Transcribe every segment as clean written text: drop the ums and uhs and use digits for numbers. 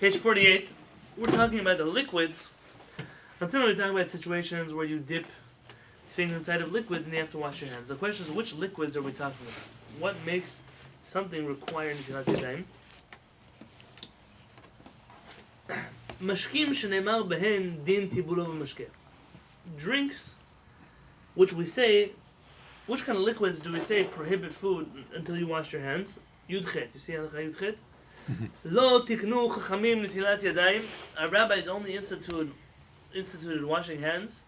Page 48. We're talking about the liquids. Until we're talking about situations where you dip things inside of liquids and you have to wash your hands. The question is, which liquids are we talking about? What makes something require netilat yadayim? Mashkim shenemar behen din tibulo v'mashke. Drinks, which we say, which kind of liquids do we say prohibit food until you wash your hands? Yud Chet. You see halacha Yud Chet? Lo tiknu chachamim netilat yadayim. Our rabbis only instituted washing hands.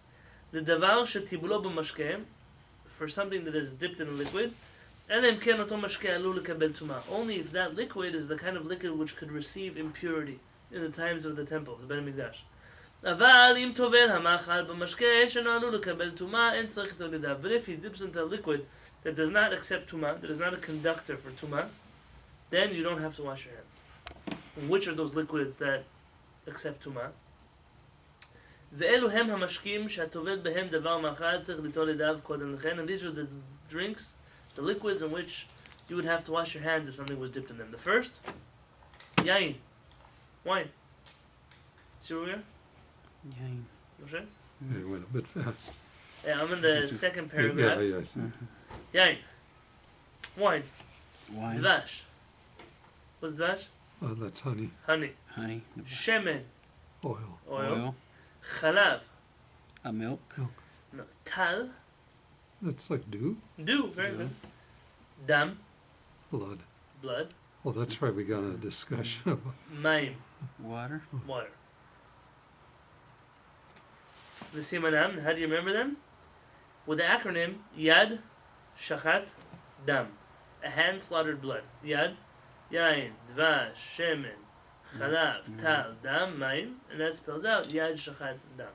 The davar shetibulo b'mashke, for something that is dipped in a liquid. Only if that liquid is the kind of liquid which could receive impurity in the times of the temple, the Ben Mikdash. But if he dips into a liquid that does not accept tumah, that is not a conductor for tumah, then you don't have to wash your hands. And which are those liquids that accept tumah? And these are the drinks, the liquids in which you would have to wash your hands if something was dipped in them. The first, yain, wine. See where we are? Yain. Moshe? Yeah, it went a bit fast. Yeah, I'm in the second paragraph. Yeah, I see. Yain, wine. Wine. Dvash. What's dvash? Oh, that's honey. Honey. Honey. Shemen. Oil. Oil. Chalav. Milk. No. Tal. That's like dew? Dew. Very good. Dam. Blood. Blood. Oh, that's right. We got a discussion about Mayim. Water. Water. The simanam, how do you remember them? With the acronym Yad, Shachat, Dam. A hand slaughtered blood. Yad, Yain, Dvash, Shemen, Chalav, Tal, Dam, Mayim. And that spells out Yad, Shachat, Dam.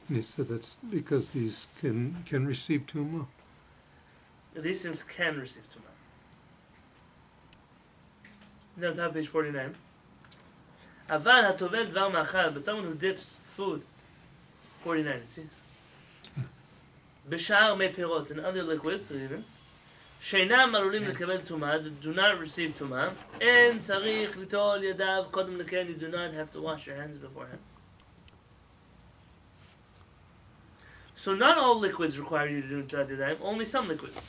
And he said that's because these can receive tumah. These things can receive tumah. Now top page 49. Aval hatovel dvar ma'achal, but someone who dips food. 49, see? B'shaar me pirot, and other liquids, even. Sheinam alulim lekabel tumah, do not receive tumah. En tzarich litol yadav kodem leken, you do not have to wash your hands beforehand. So not all liquids require you to do netilat yadayim, only some liquids.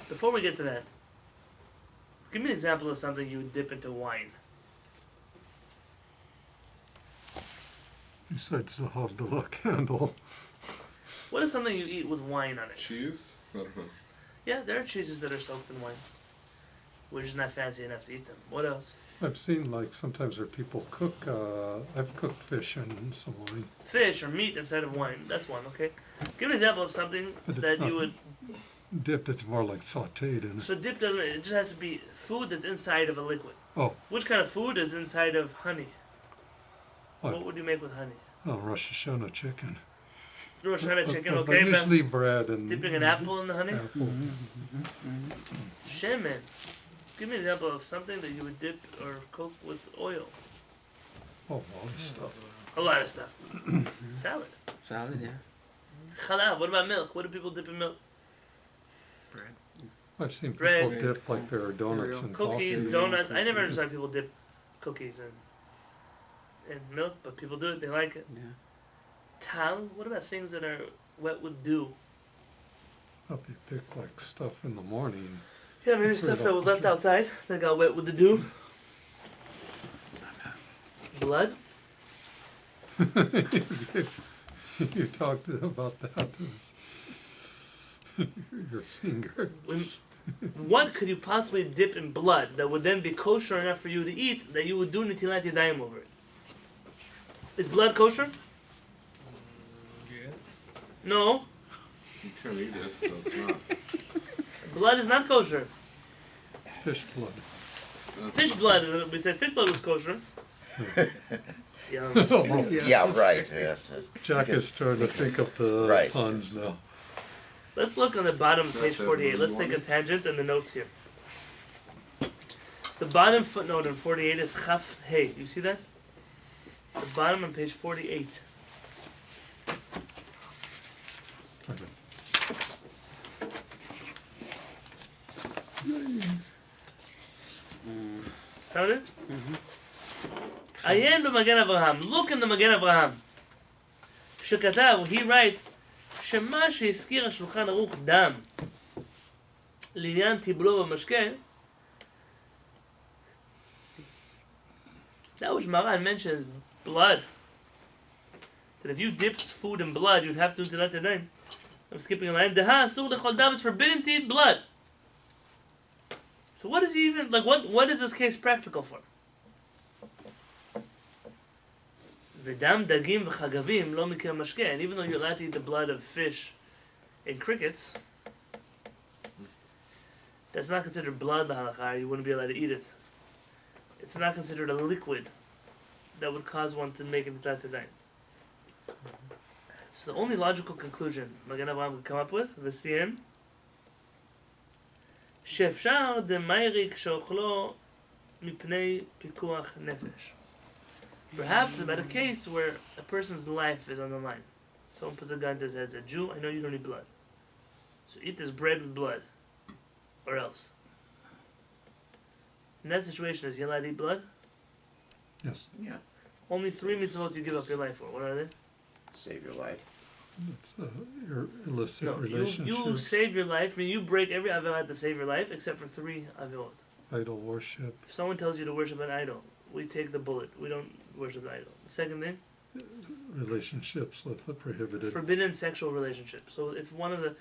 Before we get to that, give me an example of something you would dip into wine. Besides the Havdalah candle. What is something you eat with wine on it? Cheese? I don't know. Yeah, there are cheeses that are soaked in wine. We're just not fancy enough to eat them. What else? I've seen like sometimes where people cook, I've cooked fish in some wine. Fish or meat inside of wine. That's one, okay? Give me an example of something But it's that not you would... dipped, it's more like sauteed in it. So dip doesn't... It just has to be food that's inside of a liquid. Oh. Which kind of food is inside of honey? What? What would you make with honey? Oh, Rosh Hashanah chicken. Rosh Hashanah chicken, But okay? usually bread and... Dipping an apple in the honey? Apple. Shemen. Give me an example of something that you would dip or cook with oil. Oh, all this stuff. A lot of stuff. Salad. Salad, yes. Chalav. What about milk? What do people dip in milk? Bread. I've seen people Bread. dip like their donuts Cereal. and Cookies, coffee. donuts. I never understood people dip cookies in milk, but people do it. They like it. Yeah. Tal. What about things that are wet with dew? If you pick like stuff in the morning. Yeah, maybe stuff that was left outside that got wet with the dew. Blood. You talked about that. Your finger. What could you possibly dip in blood that would then be kosher enough for you to eat that you would do netilat yadayim over it? Is blood kosher? Yes. No. You can't eat it, so it's not. Blood is not kosher. Fish blood. Fish blood. We said fish blood was kosher. Yeah. Yeah, right. Yes. Jack is trying to think of the Right. puns now. Let's look on the bottom of Is page that 48. the Let's one? take a tangent in the notes here. The bottom footnote on 48 is Chaf Hey. You see that? The bottom on page 48. Found it? Ayin b'Magen Avraham. Look in the Magen Avraham. Shekatav, he writes, שמה שהזכיר השולחן ערוך דם לעניין טיבולו במשקה, that which Maran mentions blood. That if you dipped food in blood, you'd have to do that today. I'm skipping a line. Deha asur lechol dam, is forbidden to eat blood. So what is he even like? What is this case practical for? V'dam dagim v'chagavim lo mikra mashke. And even though you're allowed to eat the blood of fish and crickets, that's not considered blood l'halakha. You wouldn't be allowed to eat it. It's not considered a liquid that would cause one to make it today. So the only logical conclusion Magen Avraham would come up with, v'siyem, she'efshar de'mayrik she'ochlo mipnei pikuach nefesh. Perhaps about a case where a person's life is on the line. Someone puts a gun to his head and says, Jew, I know you don't need blood. So eat this bread with blood. Or else. In that situation, is he allowed to eat blood? Yes, Yeah, Only 3 mitzvot you give up your life for. What are they? save your life. it's your illicit No, relationships, you save your life. I mean, you break every avirah to save your life, except for 3 avirot. idol worship, If someone tells you to worship an idol, we take the bullet. We don't worship the idol. The second thing, relationships with the prohibited. forbidden sexual relationship. So if one of the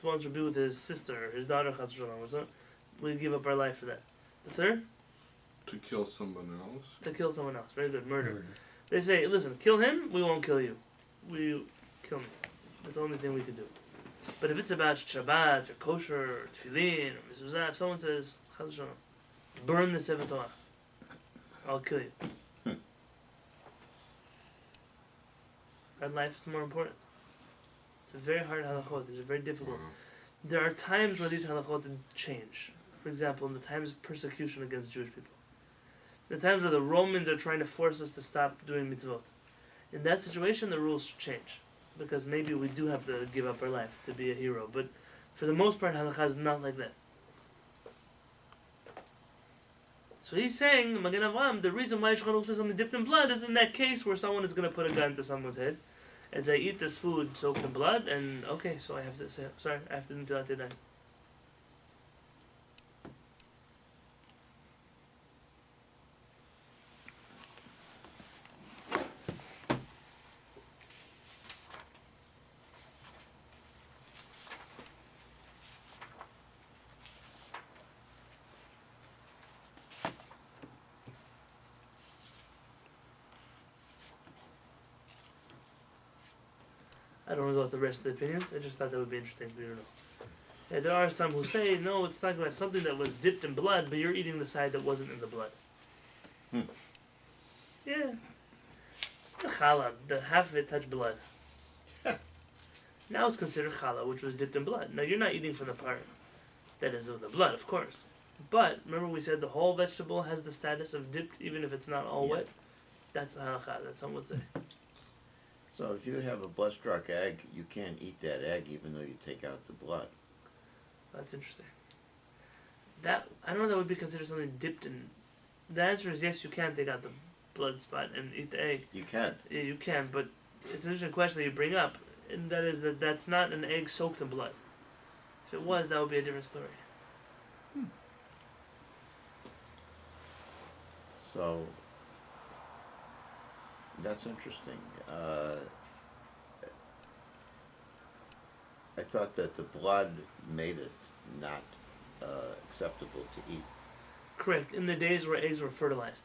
wants to be with his sister, his daughter, chas v'shalom, or something, we give up our life for that. The third, To kill someone else? to kill someone else. Very good, murder. They say, listen, kill him, we won't kill you. We kill me. That's the only thing we can do. But if it's about Shabbat, or kosher, or tefillin, or mezuzah, if someone says, chas v'shalom, burn the Sefer Torah, I'll kill you. Our life is more important. It's a very hard halachot. It's very difficult. There are times where these halachot change. For example, in the times of persecution against Jewish people. The times where the Romans are trying to force us to stop doing mitzvot. In that situation, the rules change. Because maybe we do have to give up our life to be a hero. But for the most part, halakha is not like that. So he's saying, Magen Avraham, the reason why Shulchan Aruch says something dipped in blood is in that case where someone is going to put a gun to someone's head and say, eat this food soaked in blood, and okay, so I have to say, sorry, I have to do that today. I don't know about the rest of the opinions. I just thought that would be interesting for you to know. Yeah, there are some who say, no, it's talking about something that was dipped in blood, but you're eating the side that wasn't in the blood. Yeah. Challah, the half of it touched blood. Now it's considered challah, which was dipped in blood. Now you're not eating from the part that is of the blood, of course. But remember we said the whole vegetable has the status of dipped, even if it's not all wet. That's the halakha that some would say. So if you have a blood-struck egg, you can't eat that egg even though you take out the blood. That's interesting. That I don't know if that would be considered something dipped in. The answer is yes, you can take out the blood spot and eat the egg. You can. Yeah, you can, but it's an interesting question that you bring up, and that is that that's not an egg soaked in blood. If it was, that would be a different story. So that's interesting. I thought that the blood made it not acceptable to eat. Correct. In the days where eggs were fertilized.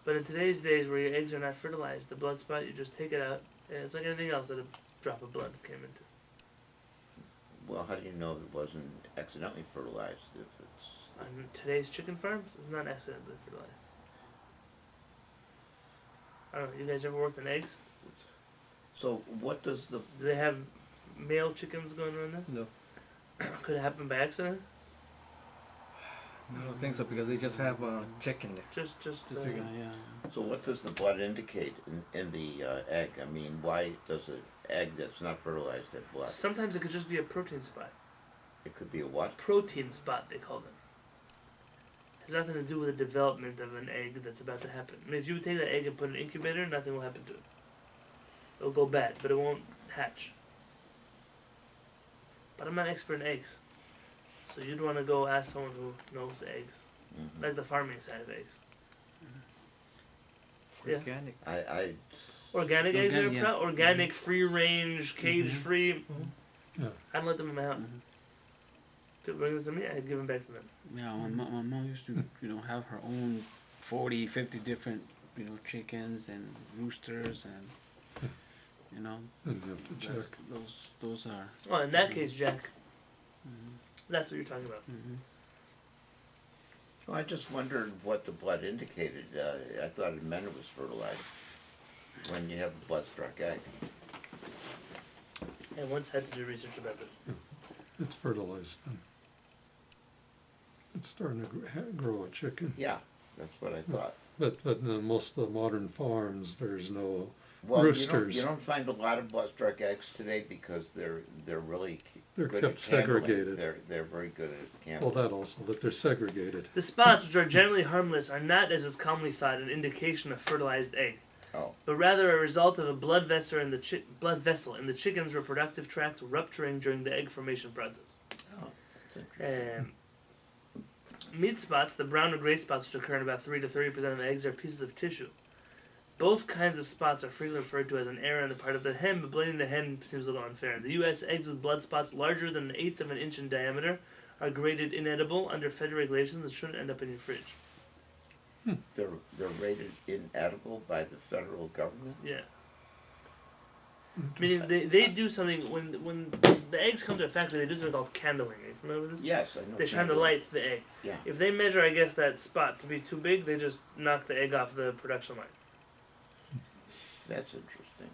But in today's days where your eggs are not fertilized, the blood spot, you just take it out, and it's like anything else that a drop of blood came into. Well, how do you know if it wasn't accidentally fertilized? If it's On today's chicken farms, it's not accidentally fertilized. I don't know, you guys ever worked on eggs? so, what does the Do they have male chickens going on there? No. Could it happen by accident? I don't think so because they just have chicken there. Just Yeah. so what does the blood indicate in the egg? I mean, why does it egg that's not fertilized at black? Sometimes it could just be a protein spot. It could be a what? Protein spot, they call them. It has nothing to do with the development of an egg that's about to happen. I mean, if you would take that egg and put it in an incubator, nothing will happen to it. It'll go bad, but it won't hatch. But I'm not an expert in eggs. So you'd want to go ask someone who knows eggs. Mm-hmm. Like the farming side of eggs. Yeah. Organic. Organic eggs are Yeah. organic, free range, cage free. Yeah. I don't let them in my house. People bring them to me, I give them back to them. Yeah, my mom used to, have her own 40, 50 different, chickens and roosters and, And you have to check. those are. Oh, in that case, Jack, Mhm. that's what you're talking about. Mhm. Well, I just wondered what the blood indicated. I thought it meant it was fertilized when you have a blood-struck egg. I once had to do research about this. It's fertilized then. It's starting to grow a chicken. Yeah, that's what I thought. But in most of the modern farms, there's no Well, roosters. you don't find a lot of blood-struck eggs today because they're really They're good kept at handling. segregated. They're very good at Well, handling. that also, that they're segregated. The spots, which are generally harmless, are not, as is commonly thought, an indication of fertilized egg, Oh, but rather a result of a blood vessel in the chicken's reproductive tract rupturing during the egg formation process. that's interesting. Meat spots, the brown or gray spots, which occur in about 3 to 30% of eggs, are pieces of tissue. Both kinds of spots are frequently referred to as an error on the part of the hen, but blaming the hen seems a little unfair. In the U.S., eggs with blood spots larger than an eighth of an inch in diameter are graded inedible under federal regulations and shouldn't end up in your fridge. They're rated inedible by the federal government. Yeah. Meaning they do something, when the eggs come to a factory, they do something called candling. Are you familiar with this? Yes, I know. They shine the light to the egg. Yeah. If they measure, I guess, that spot to be too big, they just knock the egg off the production line. That's interesting.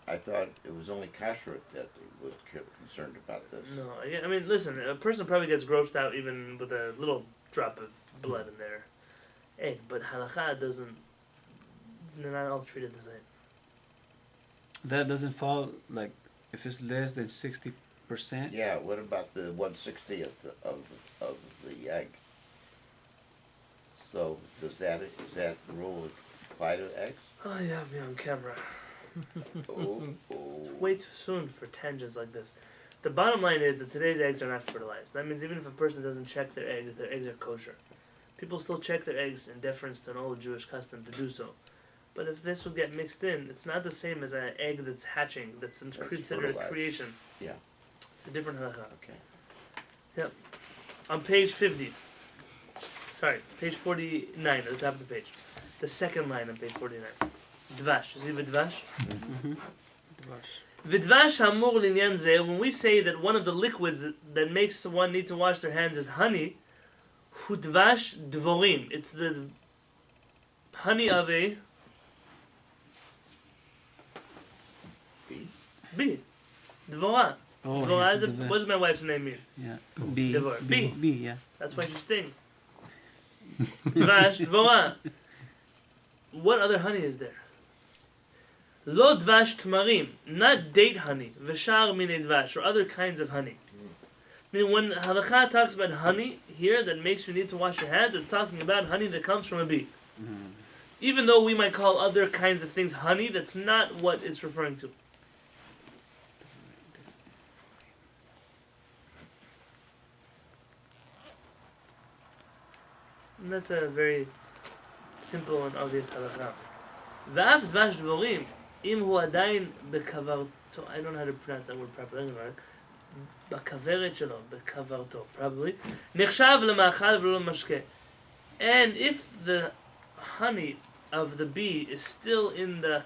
I thought it was only kashrut that was concerned about this. No, I mean, listen, a person probably gets grossed out even with a little drop of blood in their egg, but halakha doesn't, they're not all treated the same. That doesn't fall, like, if it's less than 60%. Yeah, what about the 1/60th of the egg? So does that rule apply to eggs? Oh, you have me on camera. Oh. Way too soon for tangents like this. The bottom line is that today's eggs are not fertilized. That means even if a person doesn't check their eggs are kosher. People still check their eggs in deference to an old Jewish custom to do so. But if this would get mixed in, it's not the same as an egg that's hatching, that's considered a fertilized. creation. Yeah. It's a different halakha. Okay. On page 50, page 49 at the top of the page. The second line on page 49. Dvash. You see Vidvash? Vidvash hamur linyan zeh, when we say that one of the liquids that makes one need to wash their hands is honey, hu dvash dvorim. It's the honey of a bee. Dvora. Oh, Dvora yeah, is what does my wife's name mean? Yeah. Devor. Bee. Bee, yeah. That's why she stings. Dvash, dvora. What other honey is there? Lo dvash tmarim, not date honey. V'shar mine dvash, or other kinds of honey. I mean, when halakha talks about honey here that makes you need to wash your hands, it's talking about honey that comes from a bee. Even though we might call other kinds of things honey, that's not what it's referring to. And that's a very simple and obvious halakha. V'af dvash dvorim, im hu adayin bekavarto, I don't know how to pronounce that word properly, בכוורת שלו, בכוורתו, probably, נחשב למאכל ולא למשקה. And if the honey of the bee is still in the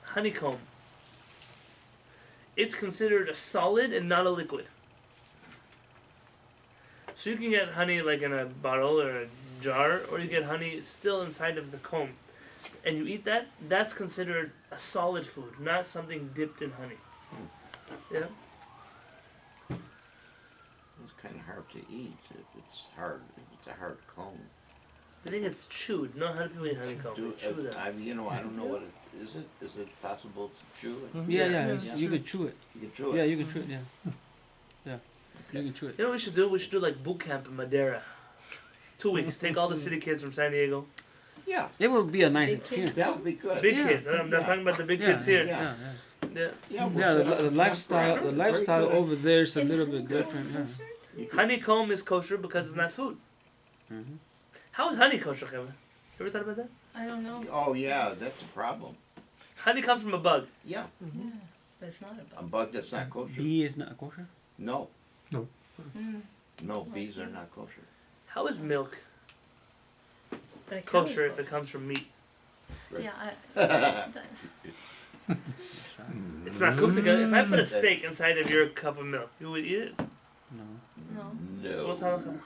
honeycomb, it's considered a solid and not a liquid. So you can get honey like in a bottle or a jar, or you get honey still inside of the comb, and you eat that, that's considered a solid food, not something dipped in honey. Yeah? It's kind of hard to eat if it's hard. If it's a hard comb. I think it's chewed. No, how do people eat honeycomb? Do, They chew that. I don't know what it is. Is it possible to chew it? Yeah, Yeah. it's- Yeah. you can chew it. You can chew it. Yeah, you can chew it. Yeah, yeah, you can chew it. You know what we should do? We should do like boot camp in Madeira. 2 weeks. Take all the city kids from San Diego. Yeah, It will be a nice Big experience. that would be good. Big Yeah. kids. I'm not Yeah. talking about the big Yeah, kids here. yeah. Yeah, Yeah. Yeah, we'll yeah. set up The a lifestyle, campground. the lifestyle Very good. over there is a Is little bit honeycomb different. Yeah. kosher? You could- Honeycomb is kosher because it's not food. Mm-hmm. How is honey kosher, Kevin? You ever thought about that? I don't know. Oh yeah, that's a problem. Honey comes from a bug. Yeah, Yeah, but it's not a a bug. bug that's not kosher. Bee is not kosher. No, Mm. no, bees are not kosher. How is milk But a cow is kosher if kosher. it comes from meat? Yeah, That's right. It's not cooked together. If I put a steak inside of your cup of milk, you would eat it? No. no, So what's No. halacha?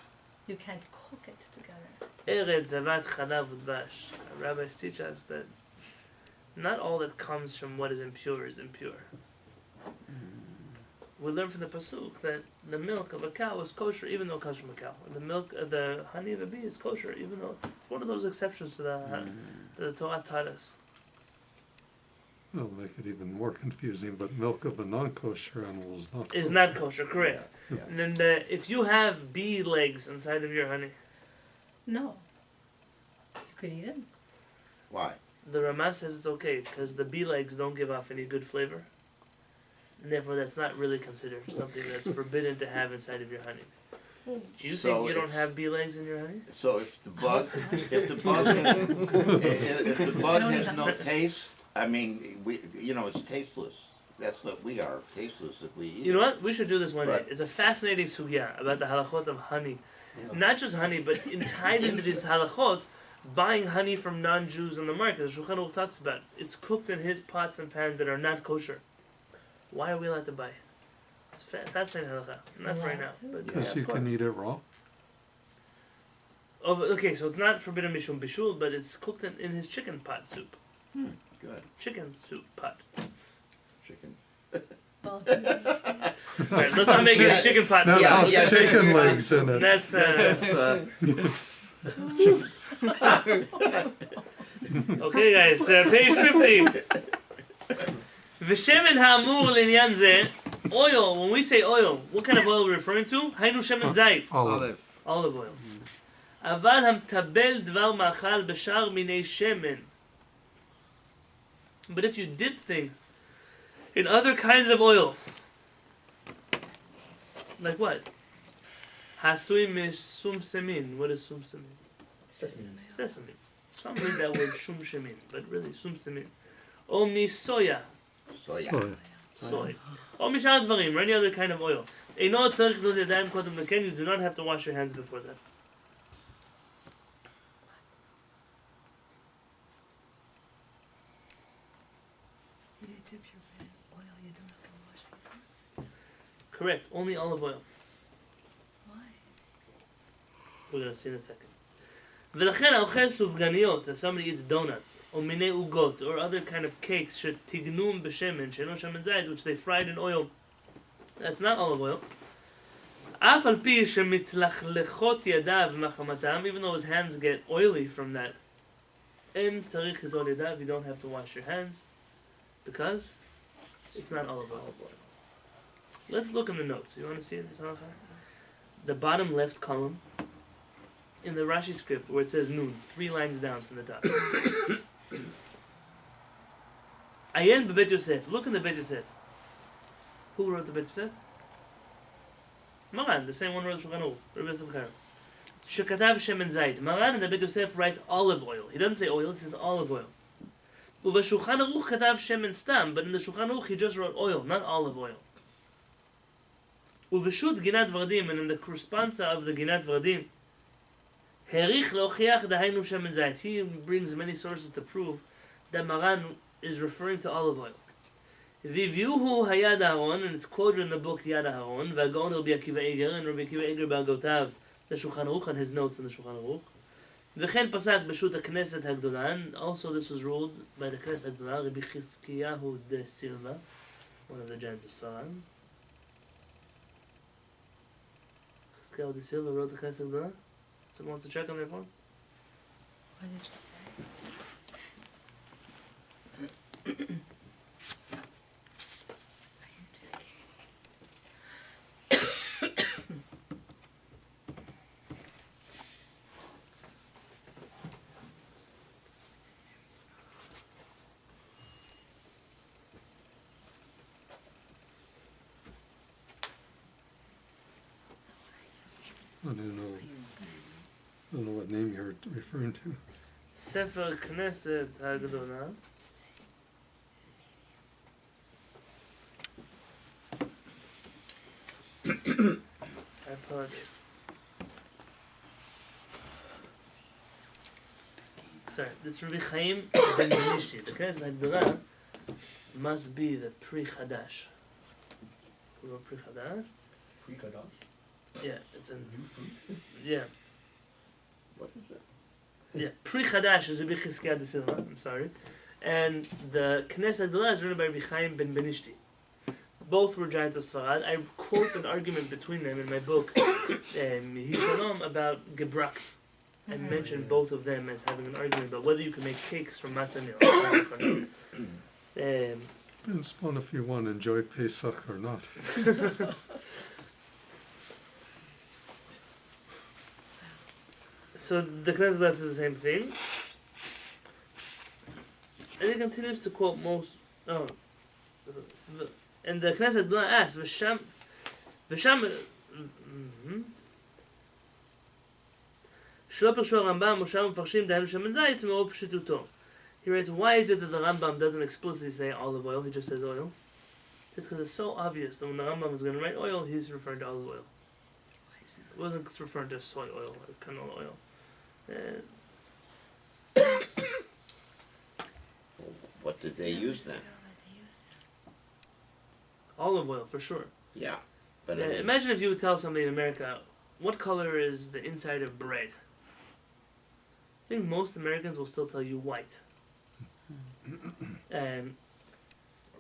you can't cook it together. Eretz zavat chalav udvash. Rabbis teach us that not all that comes from what is impure is impure. We learn from the pasuk that the milk of a cow is kosher even though it comes from a cow. And the honey of a bee is kosher even though it's one of those exceptions to the Torah taught us. It'll make it even more confusing, but milk of a non-kosher animal is not Is kosher. not kosher, correct? Yeah, And then if you have bee legs inside of your honey, No. You could eat it. Why? the Ramah says it's okay because the bee legs don't give off any good flavor. And therefore, that's not really considered something that's forbidden to have inside of your honey. Do you So think you don't it's- have bee legs in your honey? So if the bug, if the bug, if the bug don't has even- no taste, I mean, it's tasteless. That's what we are, tasteless if we eat. You know what? We should do this one day. Right. It's a fascinating sugya about the halachot of honey. Not just honey, but tied into these halachot, buying honey from non-Jews on the market. The Shulchan Aruch talks about it's cooked in his pots and pans that are not kosher. Why are we allowed to buy? It's a fascinating halacha. Not for right now, Allowed to? but Because yeah, you of course. can eat it raw. Oh, okay, so it's not forbidden mishum bishul, but it's cooked in his chicken pot soup. Good, Chicken soup pot. chicken. Well, Right, let's not make it a chicken pot That soup. Yeah, has yeah. chicken legs in it. That's That's, okay, guys. Page 50. V'shemen ha'amur l'inyan zeh. Oil. When we say oil, what kind of oil are we referring to? Haynu shemen zayit. Olive. Olive oil. אבל המטבל דבר מאכל בשאר מיני שמן. But if you dip things in other kinds of oil, like what? Hasui misum semin. What is sum semin? Sesame. Some read that word shum shemin, but really sum semin. Or mi soya. soya. Soy. Soy. Or mi shar dvarim, or any other kind of oil. Eino tzarich lo yadayim kotem leken. You do not have to wash your hands before that. you dip your pan in oil, you don't have to wash before. Correct. Only olive oil. Why? We're going to see in a second. ולכן האוכל סופגניות, if somebody eats donuts, או מיני עוגות, or other kind of cakes שתגנום בשמן, שאינו שמן זית, which they fried in oil, that's not olive oil. אף על פי שמתלכלכות ידיו מחמתם, even though his hands get oily from that, אין צריך לטול ידיו, you don't have to wash your hands, because it's not olive oil. Let's look in the notes. You want to see this halacha? The bottom left column, in the Rashi script where it says Nun, 3 lines down from the top. Ayen bebet Yosef. Look in the Bet Yosef. Who wrote the Bet Yosef? Maran, the same one who wrote Shulchan Aruch, Rabbi Yosef Karo. Shekatav shemen zayit. Maran in the Bet Yosef writes olive oil. He doesn't say oil, he says olive oil. Uva Shulchan Aruch katav shemen stam, but in the Shulchan Aruch he just wrote oil, not olive oil. Uveshut ginat vardim, and in the responsa of the ginat vardim, Herich leochiach dahaynu shemen zayit. He brings many sources to prove that Maran is referring to olive oil. Vivyuhu hayad Aaron, and it's quoted in the book Yad Aaron. Vagon Rabbi Akiva Eger, and Rabbi Akiva Eger Bagotav, the Shulchan Aruch, and his notes in the Shulchan Aruch. V'chen pasak b'shut HaKnesset Hagdolan. Also, this was ruled by the Knesset Hagdolan, Rabbi Chizkiyahu de Silva, one of the giants of Sfaran. Chizkiyahu de Silva wrote the Knesset Hagdolan. Someone wants to check on their phone? What did you say? Are you joking? I don't know what name you're referring to. Sefer Knesset HaGedolah. I apologize. Sorry, this Rabbi Chaim ben Benishti. The Knesset HaGedolah must be the Pri Chadash. Who wrote Pri Chadash? Yeah, it's in. Yeah. What is that? Yeah, Pri Chadash is Rabbi Chizkiah de Silva. I'm sorry, and the Knesset HaGedolah is written by Rabbi Chaim ben Benishti. Both were giants of Sfarad. I quote an argument between them in my book, Hishalom, about Gebraks. I mentioned both of them as having an argument about whether you can make cakes from matzah meal. And spawn if you want to enjoy Pesach or not. So the Knesset HaGedolah is the same thing. And it continues to quote most. Oh, and the Knesset HaGedolah asks, "V'sham, שלא פירשו הרמב"ם ושם מפרשים דהיינו שמן זית מאור פשיטותו." He writes, why is it that the Rambam doesn't explicitly say olive oil, he just says oil? It's because it's so obvious that when the Rambam was going to write oil, he's referring to olive oil. It wasn't referring to soy oil or canola oil. What did they use then? Olive oil, for sure. Yeah, but I mean, Imagine if you would tell somebody in America, what color is the inside of bread? I think most Americans will still tell you white.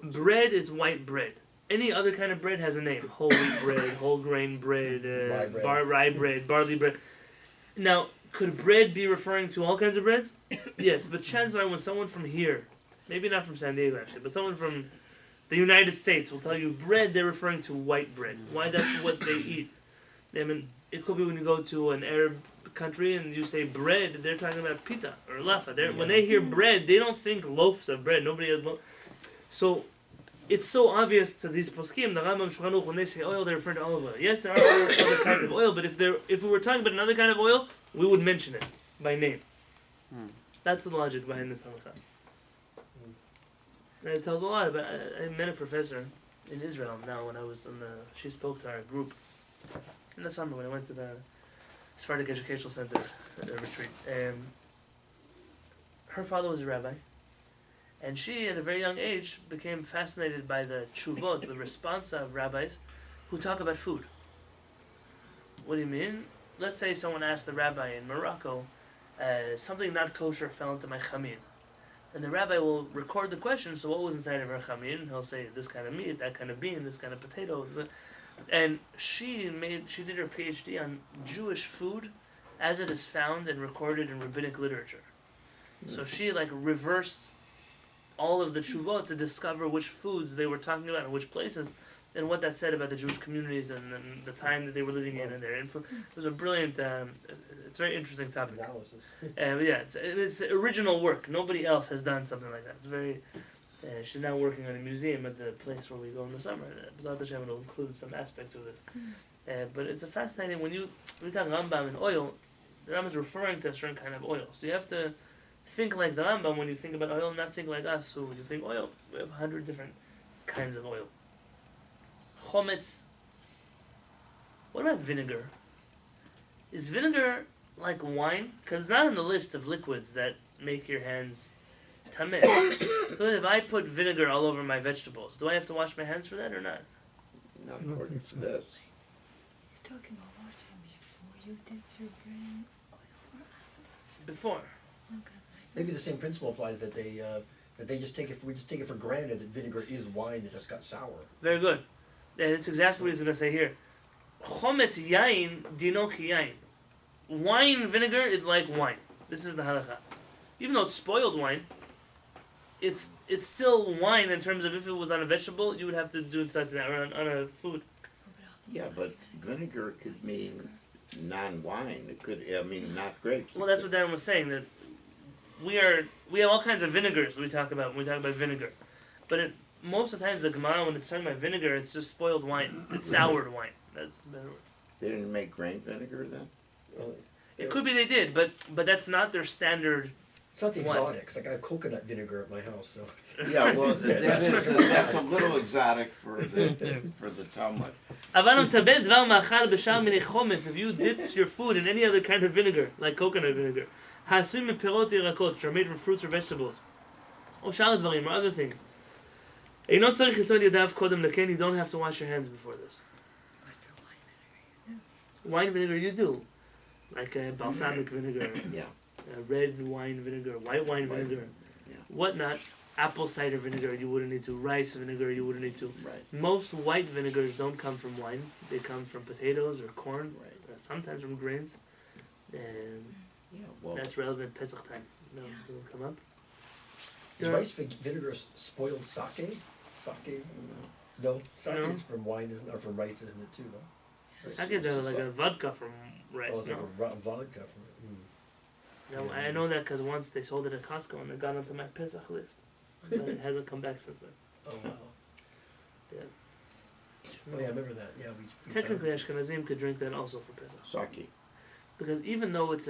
Bread is white bread. Any other kind of bread has a name. Whole wheat bread, whole grain bread, rye bread, barley bread. Now, could bread be referring to all kinds of breads? Yes, but chances are when someone from here, maybe not from San Diego actually, but someone from the United States will tell you bread, they're referring to white bread. Why? That's what they eat. I mean, it could be when you go to an Arab country and you say bread, they're talking about pita or lafa. When they hear bread, they don't think loaves of bread. Nobody has So, it's so obvious to these poskim, the Rambam, Shulchan Aruch, when they say oil, they're referring to olive oil. Yes, there are other kinds of oil, but if we were talking about another kind of oil, we would mention it by name. That's the logic behind this halakha. And it tells a lot about. I met a professor in Israel now when I was she spoke to our group in the summer when I went to the Sephardic Educational Center retreat. Her father was a rabbi, and she, at a very young age, became fascinated by the tshuvot, the response of rabbis who talk about food. What do you mean? Let's say someone asked the rabbi in Morocco, something not kosher fell into my chamin. And the rabbi will record the question, so what was inside of her chamin? He'll say, this kind of meat, that kind of bean, this kind of potato. And she did her PhD on Jewish food as it is found and recorded in rabbinic literature. So she reversed all of the tshuvot to discover which foods they were talking about in which places and what that said about the Jewish communities and the time that they were living in and their influence. It was a brilliant, it's a very interesting topic. Analysis. It's original work. Nobody else has done something like that. It's very. She's now working on a museum at the place where we go in the summer. B'ezrat Hashem will include some aspects of this. But it's a fascinating when you talk Rambam and oil. The Rambam is referring to a certain kind of oil. So you have to think like the Rambam when you think about oil, not think like us. So when you think oil, we have 100 different kinds of oil. Chometz. What about vinegar? Is vinegar like wine? Because it's not on the list of liquids that make your hands tameh. So if I put vinegar all over my vegetables, do I have to wash my hands for that or not? not I don't according think to so. this. You're talking about washing before you dip your bread in oil or after? Before. Maybe the same principle applies that they just take it. We just take it for granted that vinegar is wine that just got sour. Very good. And it's exactly what he's going to say here. Chometz yain dino ki yain. Wine vinegar is like wine. This is the halacha. Even though it's spoiled wine, it's still wine in terms of if it was on a vegetable, you would have to do it like that, or on a food. Yeah, but vinegar could mean non-wine. It could, I mean, not grapes. Well, that's what Darren was saying, that we have all kinds of vinegars we talk about when we talk about vinegar. But most of the times the Gemara, when it's talking about vinegar, it's just spoiled wine. It's soured wine. That's the better word. They didn't make grain vinegar then? It could be they did, but that's not their standard. It's not the What? exotics. Like I have coconut vinegar at my house, so. Yeah, well, that's a little exotic for the Talmud. אבל המטבל דבר מאכל בשאר מיני חומץ, if you dip your food in any other kind of vinegar, like coconut vinegar, העשויים מפירות ירקות, which are made from fruits or vegetables, או שאר הדברים, or other things. אינו צריך לטול ידיו קודם לכן, you don't have to wash your hands before this. Wine vinegar you do. Like balsamic vinegar, Yeah, red wine vinegar, white wine vinegar, yeah. whatnot. Apple cider vinegar you wouldn't need to. Rice vinegar you wouldn't need to. Right, Most white vinegars don't come from wine. They come from potatoes or corn, right. sometimes from grains. And Yeah, well, that's relevant Pesach time. No, it's going to come up. Is rice vinegar spoiled sake? Sake? No, sake No. is from wine, isn't or from rice, isn't it too? No. Sake is like a vodka from rice. Oh, it's No, like a vodka from. no, I know that because once they sold it at Costco and it got onto my Pesach list, but it hasn't come back since then. Oh wow. Yeah. Oh yeah, I remember that. Yeah, we Technically, Ashkenazim could drink that also for Pesach, sake, because even though it's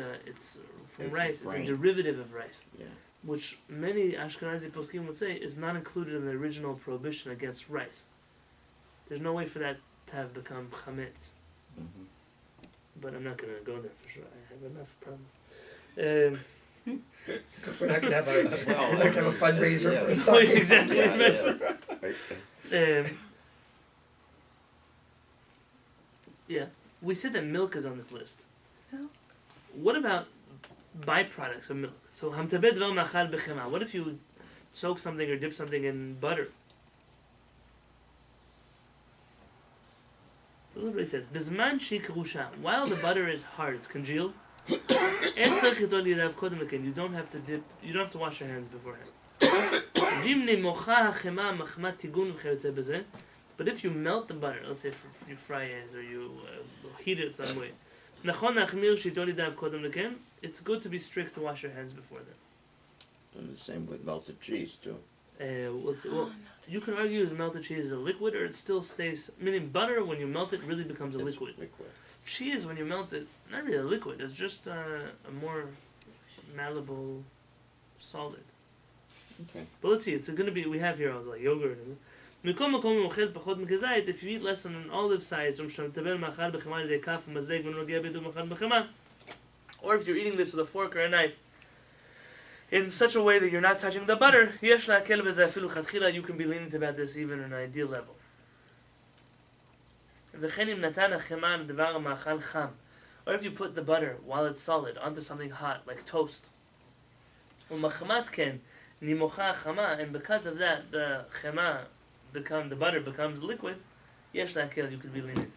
from It's rice, it's a grain. derivative of rice, yeah. which many Ashkenazi poskim would say is not included in the original prohibition against rice. There's no way for that to have become chametz. Mhm. But I'm not gonna go there for sure. I have enough problems. We're not gonna have a, Well, we're not gonna have a fundraiser yeah. for a sake. Exactly. Yeah, Yeah, we said that milk is on this list. No. What about byproducts of milk? So hamtabed dvar machal bechema. What if you soak something or dip something in butter? This is what he says. Bizman shikrusha. While the butter is hard, it's congealed. You don't have to dip. You don't have to wash your hands beforehand. But if you melt the butter, let's say you fry it or you heat it some way, it's good to be strict to wash your hands before then. and the same with melted cheese too. Well, you can argue that melted cheese is a liquid or it still stays. Meaning butter, when you melt it, really becomes a It's liquid. Liquid. Cheese, when you melt it, not really a liquid. It's just a more malleable solid. Okay. But let's see. It's going to be. We have here like yogurt. If you eat less than an olive size, or if you're eating this with a fork or a knife, in such a way that you're not touching the butter, you can be lenient about this even in an ideal level. Or if you put the butter while it's solid onto something hot like toast, and because of that the butter becomes liquid, you could be lenient.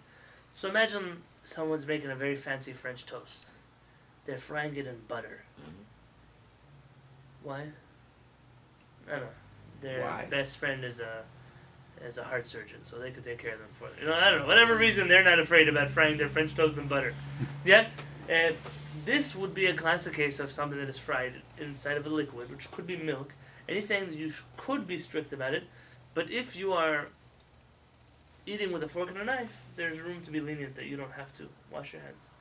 So imagine someone's making a very fancy French toast. They're frying it in butter. Why? I don't know. Their Why? best friend is a heart surgeon, so they could take care of them for it. I don't know. Whatever reason, they're not afraid about frying their French toast in butter. Yeah? This would be a classic case of something that is fried inside of a liquid, which could be milk. And he's saying that you could be strict about it, but if you are eating with a fork and a knife, there's room to be lenient that you don't have to wash your hands.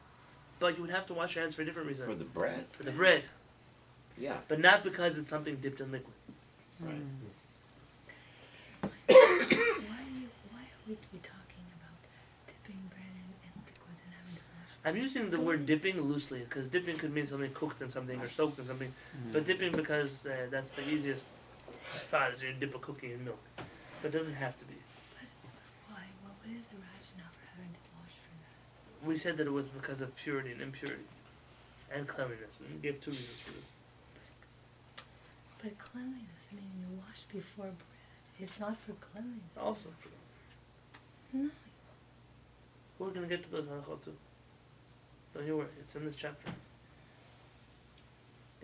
But you would have to wash your hands for a different reason. For the bread. For the bread. Yeah. But not because it's something dipped in liquid. Right. Why are we talking about dipping bread in liquids and having to wash? I'm using the word dipping loosely, because dipping could mean something cooked in something or soaked in something. But dipping because that's the easiest thought, is you dip a cookie in milk. But it doesn't have to be. Why? Well, what is the rationale for having to wash for that? We said that it was because of purity and impurity. And cleanliness. We gave 2 reasons for this. But cleanliness, I mean, you wash before bread. It's not for cleanliness. Also for No. We're going to get to those halachot too. Don't you worry, it's in this chapter.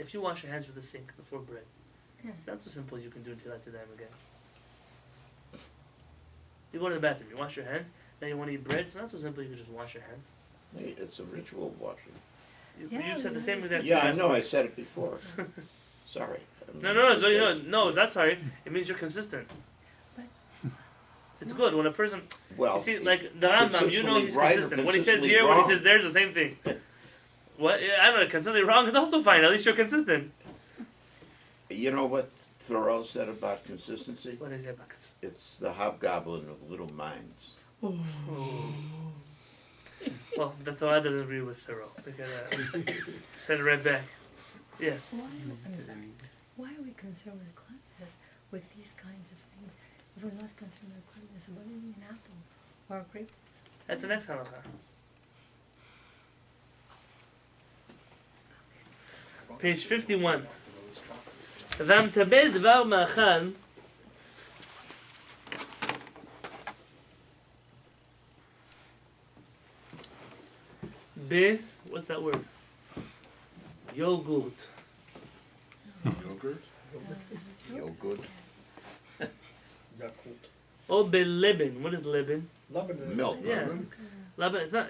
If you wash your hands with the sink before bread, Yeah. it's not so simple you can do Tilat Yadayim again. You go to the bathroom, you wash your hands, now you want to eat bread, it's not so simple you can just wash your hands. Hey, it's a ritual washing. Yeah, You said the same yeah. exact Yeah, I thing. know, I said it before. Sorry. No, that's sorry. It means you're consistent. But- It's good when a person. Well, You see, like the Rambam, you know he's consistently right or consistent. What he says consistently here, what he wrong. says there is the same thing. What? Yeah, I don't know. Consistently wrong is also fine. At least you're consistent. You know what Thoreau said about consistency? What is it about consistency? It's the hobgoblin of little minds. Well, the Torah doesn't agree with Thoreau. Because, said it right back. Yes. Why are we concerned with cleanliness with these kinds of things if we're not concerned with cleanliness about eating an apple or a grape? That's the next halacha. Page 51. והמטבל דבר מאכל what's that word? Yogurt. Yogurt? Yogurt. Yakult. Or beleben. What is leben? Lebanon is Milk. Yeah. Lebanon. Leben.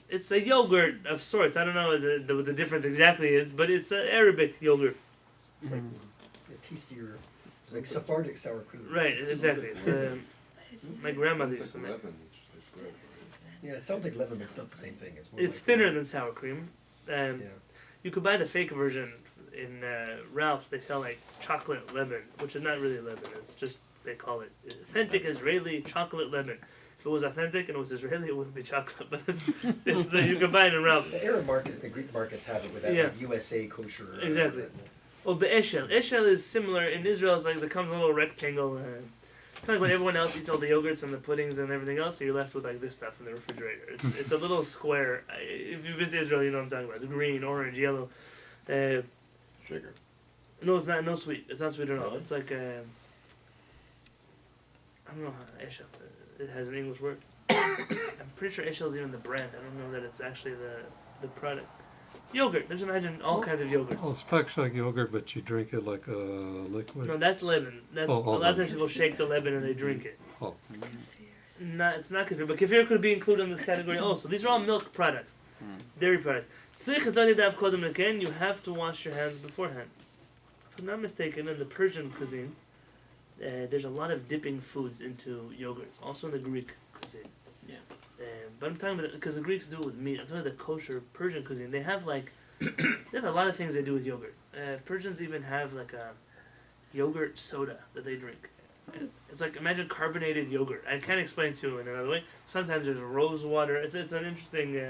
It's a yogurt of sorts. I don't know what the difference exactly is, but it's an Arabic yogurt. It's like a tastier, like Sephardic sour cream. Right. Exactly. It's my grandmother used It's to like make. leaven, which is like bread, right? Yeah, it sounds like lebanon, but it's not the same thing. It's more It's like, thinner than sour cream. Yeah. You could buy the fake version in Ralph's. They sell like chocolate lemon, which is not really lemon. It's just they call it authentic Israeli chocolate lemon. If it was authentic and it was Israeli, it wouldn't be chocolate. But it's you can buy it in Ralph's. The Arab markets, the Greek markets have it with that Yeah. like USA kosher. Exactly. Oh, but eshel. Eshel is similar in Israel. It's like there comes a little rectangle. It's like when everyone else eats all the yogurts and the puddings and everything else, so you're left with like this stuff in the refrigerator. It's a little square. If you've been to Israel, you know what I'm talking about. It's green, orange, yellow. Sugar. No, it's not. No sweet. It's not sweet at all. Really? It's like I don't know how eshel. It has an English word. I'm pretty sure eshel is even the brand. I don't know that it's actually the product. Yogurt. Just imagine all kinds of yogurts. Oh, it's packaged like yogurt, but you drink it like a liquid. No, that's lemon. That's Oh, a lot of lemon. times people shake the lemon and they drink it. Oh. No, it's not kefir, but kefir could be included in this category also. These are all milk products, dairy products. You have to wash your hands beforehand. If I'm not mistaken, in the Persian cuisine, there's a lot of dipping foods into yogurts. Also in the Greek cuisine. Yeah. But I'm talking about because the Greeks do it with meat. I'm talking about the kosher Persian cuisine. They have like they have a lot of things they do with yogurt. Persians even have like a yogurt soda that they drink. It's like imagine carbonated yogurt. I can't explain to you in another way. Sometimes there's rose water. It's an interesting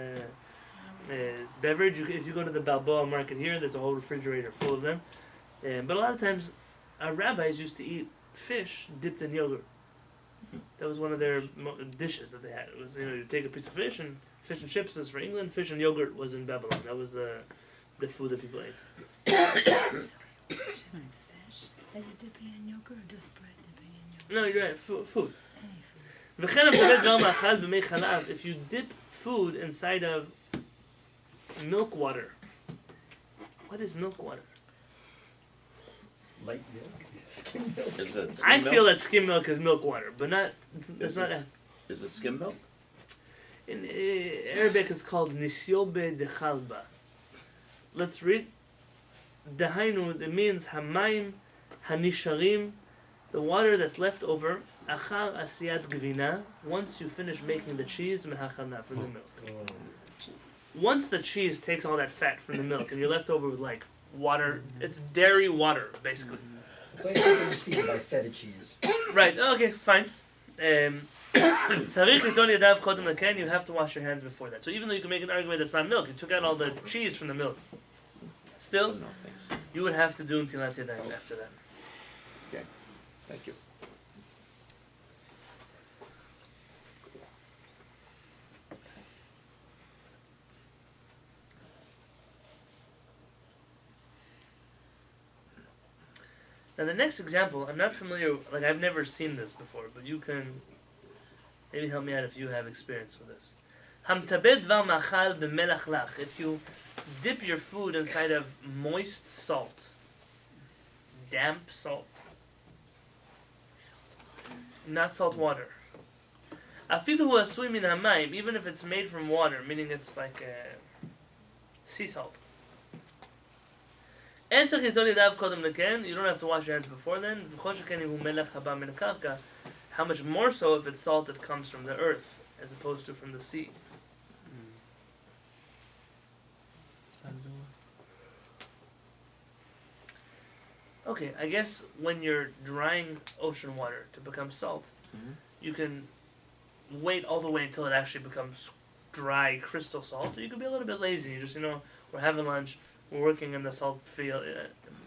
beverage. If you go to the Balboa market here, there's a whole refrigerator full of them. But a lot of times, rabbis used to eat fish dipped in yogurt. That was one of their dishes that they had. It was you take a piece of fish and chips is for England. Fish and yogurt was in Babylon. That was the food that people ate. It's fish that you're dipping in yogurt or just bread dipping in yogurt? No, you're right. Food. Any food. If you dip food inside of milk water, what is milk water? Light milk, skim milk. Is it I skim feel milk? that skim milk is milk water, but not. It's Is not. it, is it skim milk? In Arabic, it's called nisyobe de chalba. Let's read. Dahainu, it means hamayim hanisharim, the water that's left over. Achar asiyat gvina, once you finish making the cheese mehachana from the milk. Once the cheese takes all that fat from the milk, and you're left over with like water, it's dairy water basically. It's like something you see by feta cheese. Right. Okay. Fine. Tzarich liton yadav kodem leken, you have to wash your hands before that. So even though you can make an argument that's not milk, you took out all the cheese from the milk. Still, No, thanks. you would have to do ntilat yadayim after that. Okay, thank you. Now the next example, I'm not familiar, like I've never seen this before, but you can maybe help me out if you have experience with this. Hamtabel dvar machal b'melach lach. If you dip your food inside of moist salt, damp salt, not salt water. Afilu hu asui min hamayim, even if it's made from water, meaning it's like sea salt. En tzarich litol yadav kodem leken, you don't have to wash your hands before then. V'chol sheken im hu melech haba min hakarka. How much more so if it's salt that comes from the earth, as opposed to from the sea. Okay, I guess when you're drying ocean water to become salt, you can wait all the way until it actually becomes dry crystal salt. Or you can be a little bit lazy. You just, we're having lunch, we're working in the salt field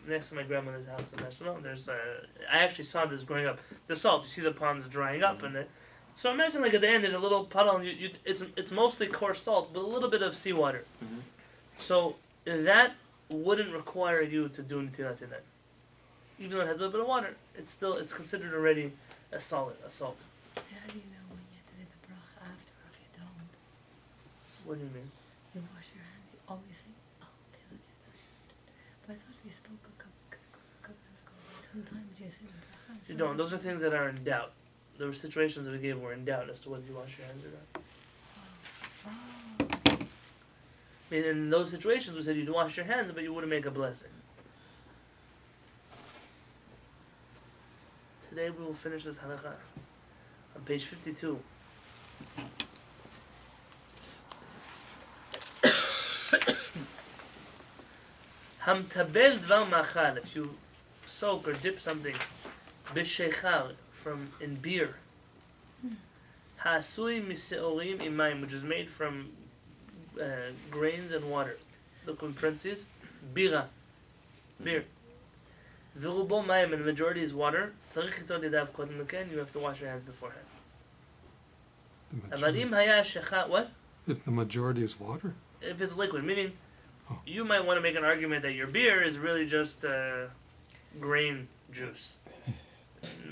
next to my grandmother's house in National. I actually saw this growing up. The salt, you see the ponds drying up, so imagine like at the end there's a little puddle, and it's mostly coarse salt, but a little bit of seawater. So that wouldn't require you to do netilat in that. Even though it has a little bit of water, it's considered already a salt. How do you know when you have to do the bracha after, or if you don't? What do you mean? You wash your hands, you always say, oh, but I thought we spoke a couple minutes ago. Sometimes you say the bracha. You don't. Those are things that are in doubt. There were situations that we gave were in doubt as to whether you wash your hands or not. I mean, in those situations we said you'd wash your hands, but you wouldn't make a blessing. Today we will finish this halakha on page 52. Hamtabel dvar machal, if you soak or dip something b'sheichar, in beer, ha'asui miseorim imayim, which is made from grains and water. Look in parentheses, bira, beer. V'rubo mayim, and the majority is water. Tzarich ito lidav kodem leken, you have to wash your hands beforehand. But im haya shecha, what? If the majority is water? If it's liquid, meaning you might want to make an argument that your beer is really just grain juice.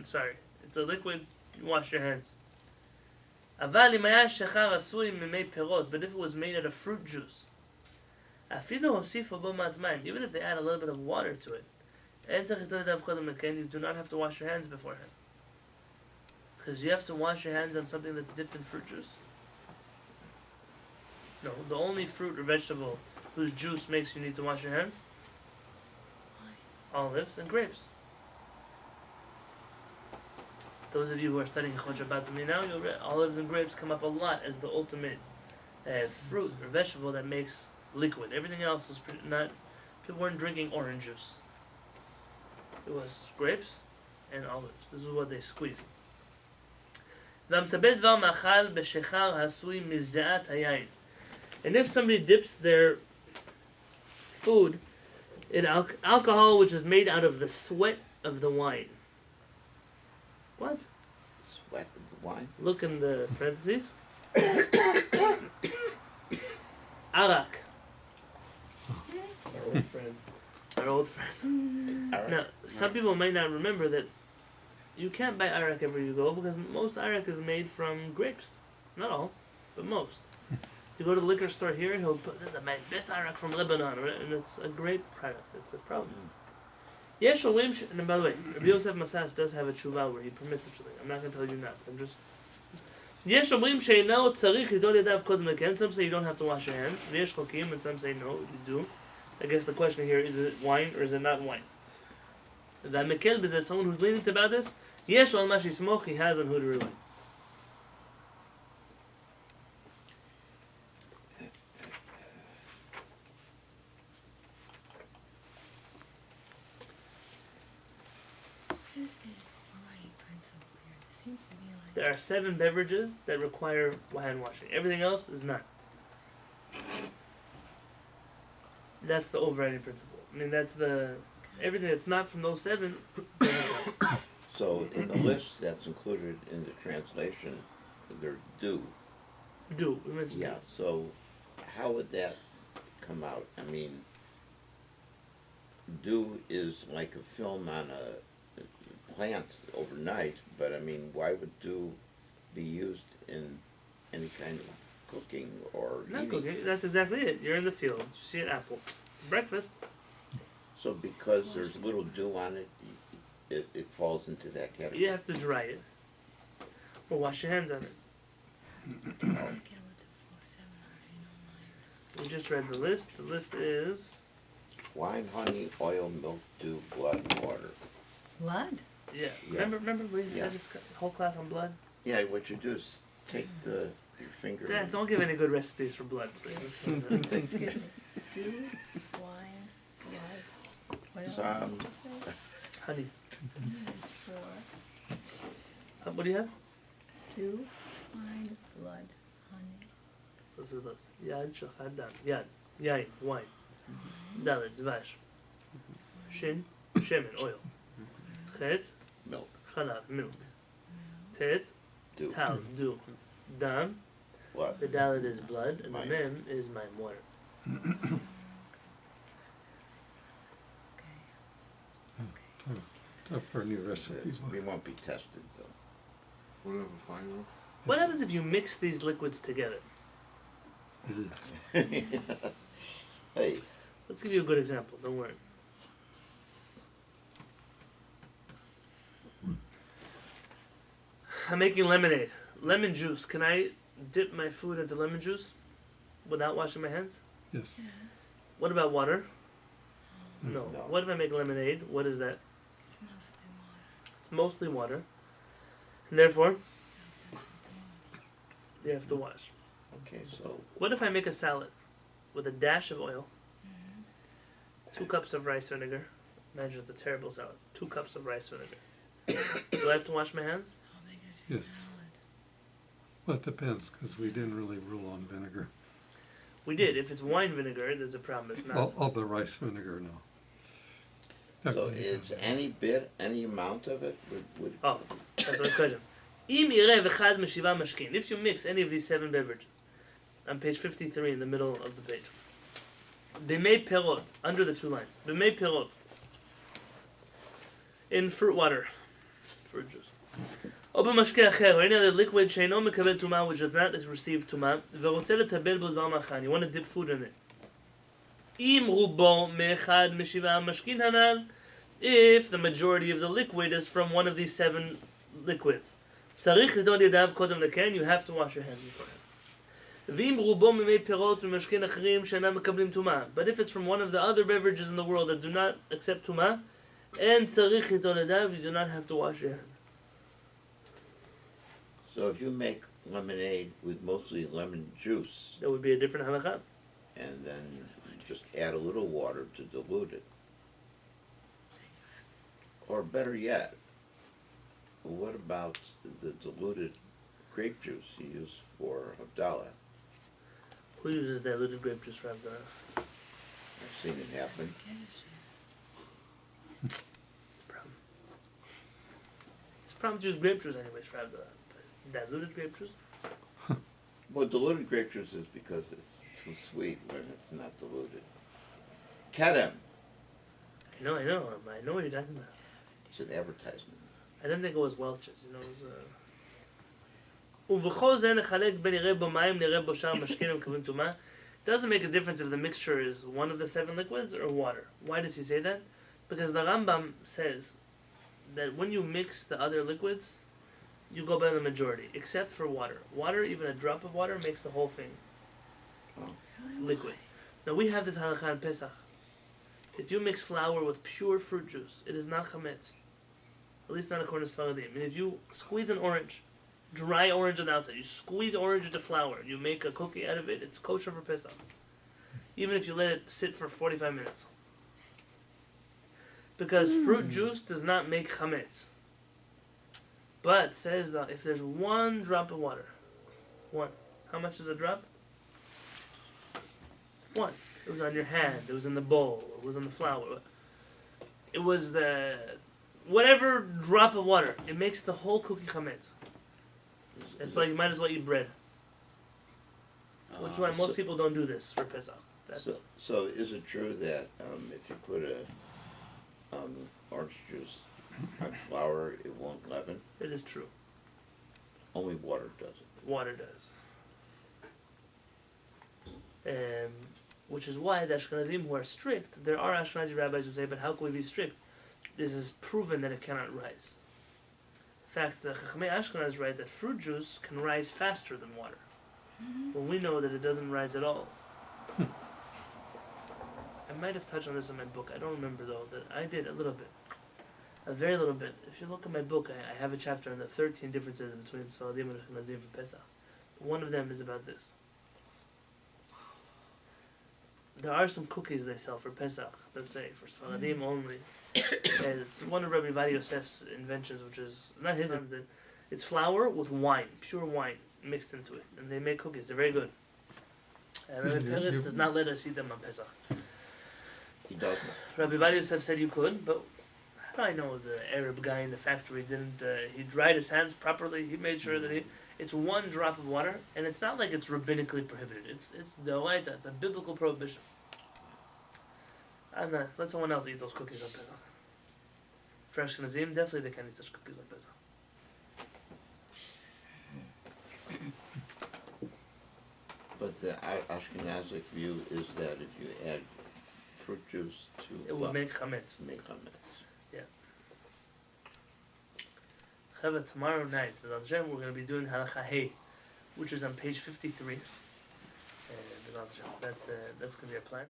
Sorry, it's a liquid, you wash your hands. Aval im haya shechar asui mimei perot, but if it was made out of fruit juice, afidu hosifu bo mat mayim, even if they add a little bit of water to it, you do not have to wash your hands beforehand. Because you have to wash your hands on something that's dipped in fruit juice. No, the only fruit or vegetable whose juice makes you need to wash your hands? Olives and grapes. Those of you who are studying Chod Shabbat with me now, you'll read olives and grapes come up a lot as the ultimate fruit or vegetable that makes liquid. Everything else is not. People weren't drinking orange juice. It was grapes and olives. This is what they squeezed. And if somebody dips their food in alcohol which is made out of the sweat of the wine. What? Sweat of the wine? Look in the parentheses. Arak. Our old friend. Our old friend. Now, some people might not remember that you can't buy arak everywhere you go because most arak is made from grapes. Not all, but most. You go to the liquor store here, he'll put, this is my best arak from Lebanon, and it's a great product. It's a problem. Yes, and by the way, Rabbi Yosef Masas does have a tshuva where he permits such a thing. I'm not going to tell you not. I'm just... Yes, אומרים שאינו צריך ליטול ידיו קודם לכן. Some say you don't have to wash your hands. ויש חוקים, and some say no, you do. I guess the question here is it wine or is it not wine? והמקל בזה, someone who's lenient about this, יש לו על מה שיסמוך, he has on who to rely. What is the overriding principle here? It seems to me like... There are 7 beverages that require hand washing. Everything else is not. That's the overriding principle. I mean, that's the... Everything that's not from those 7... So, in the list that's included in the translation, they're due. Do. We mentioned Yeah, so how would that come out? I mean, dew is like a film on a plant overnight, but I mean, why would dew be used in any kind of cooking or Not eating. cooking. That's exactly it. You're in the field. You see an apple. Breakfast. So because there's little dew on it, it falls into that category. You have to dry it. Or wash your hands on it. We just read the list. The list is Wine, honey, oil, milk, dew, blood, and water. Blood? yeah. Yeah. Remember we Yeah. had this whole class on blood. Yeah, what you do is take your finger. Dad, and- don't give any good recipes for blood, please. Excuse me. Dew, wine, blood. What else Some- did you say? Honey. There's 4. What do you have? Dew, wine, blood, honey. So through those. Yad, shachad, dam. Yad. Yain, wine. Dalet, dvash. Shin, shemen, oil. Chet, Milk, chalav, milk. Tet, dew, tal, dew. Dam, blood. the dalet is blood, and the Mayim. mem is my water. Time for a new recipe This- book. We won't be tested though. What have a final? What happens if you mix these liquids together? Hey, Let's give you a good example, don't worry. I'm making lemonade. Lemon juice. Can I dip my food into lemon juice without washing my hands? Yes. What about water? No. No. What if I make lemonade? What is that? It's mostly water. And therefore, you have to wash. okay, so What if I make a salad with a dash of oil, 2 cups of rice vinegar? Imagine it's a terrible salad. 2 cups of rice vinegar. Do I have to wash my hands? Yes. Well, it depends, because we didn't really rule on vinegar. We did. If it's wine vinegar, there's a problem. If not, All the rice vinegar, no. That so could be it's done. any amount of it would oh, that's my question. Im yireh v'chad meshiva mashkin. If you mix any of these 7 beverages, on page 53 in the middle of the page, b'mei perot, under the 2 lines, b'mei perot, in fruit water, fruit juice. או במשקה אחר, or any other liquid שאינו מקבל טומאה, which does not receive טומאה, ורוצה לטבל בו דבר מאכל, you want to dip food in it. אם רובו מאחד משבעה המשכין הנ"ל, if the majority of the liquid is from one of these 7 liquids. צריך לטול ידיו קודם לכן, you have to wash your hands beforehand. ואם רובו ממי פירות ומשכין אחרים שאינם מקבלים טומאה, but if it's from one of the other beverages in the world that do not accept טומאה, אין צריך לטול ידיו, you do not have to wash your hands. So if you make lemonade with mostly lemon juice That would be a different halakha. and then just add a little water to dilute it, or better yet, what about the diluted grape juice you use for Havdalah? Who uses diluted grape juice for Havdalah? I've seen it happen. It's a problem. It's a problem to use grape juice anyways for Havdalah. But diluted grape juice? Well, diluted grape juice is because it's too sweet when it's not diluted. Kedem. I know what you're talking about. It's an advertisement. I didn't think it was Welch's, you know, it was ובכל זה נחלק בין יראה בו מים נראה בו שאר משכין ומקבלים טומאה. It doesn't make a difference if the mixture is one of the 7 liquids or water. Why does he say that? Because the Rambam says that when you mix the other liquids, you go by the majority, except for water. Water, even a drop of water, makes the whole thing liquid. Now we have this halakha in Pesach. If you mix flour with pure fruit juice, it is not chametz. At least not according to Sfaradim. And if you squeeze an orange, dry orange on the outside, you squeeze orange into flour, you make a cookie out of it, it's kosher for Pesach. Even if you let it sit for 45 minutes. Because fruit juice does not make chametz. But says that if there's 1 drop of water, 1, how much is a drop? 1. It was on your hand, it was in the bowl, it was on the flour. It was the whatever drop of water. It makes the whole cookie chametz. It's like you might as well eat bread. Which is why most people don't do this for Pesach. That's So is it true that if you put a orange juice on flour, it won't leaven? it is true. Only water does it. Water does. Which is why the Ashkenazim who are strict, there are Ashkenazi rabbis who say, but how can we be strict? This is proven that it cannot rise. In fact, the Chachamei Ashkenaz write that fruit juice can rise faster than water. When we know that it doesn't rise at all. I might have touched on this in my book. I don't remember though. That I did a little bit, a very little bit. If you look at my book, I have a chapter on the 13 differences between Sfaradim and Ashkenazim for Pesach. One of them is about this. There are some cookies they sell for Pesach, let's say, for Sfaradim only. And it's one of Rabbi Yosef's inventions, which is not his invention. It's flour with wine, pure wine, mixed into it. And they make cookies. They're very good. Rabbi Peretz does not let us eat them on Pesach. He doesn't. Rabbi Yosef said you could, but how do I know the Arab guy in the factory didn't, he dried his hands properly, he made sure that it's one drop of water, and it's not like it's rabbinically prohibited. It's the Oaita, it's a biblical prohibition. I'm not, let someone else eat those cookies on Pesach. For Ashkenazim, definitely they can't eat such cookies on Pesach. But the Ashkenazic view is that if you add fruit juice to It would make chametz. make chametz. However, tomorrow night, with Hashem, we're going to be doing Halacha Hey, which is on page 53. That's going to be our plan.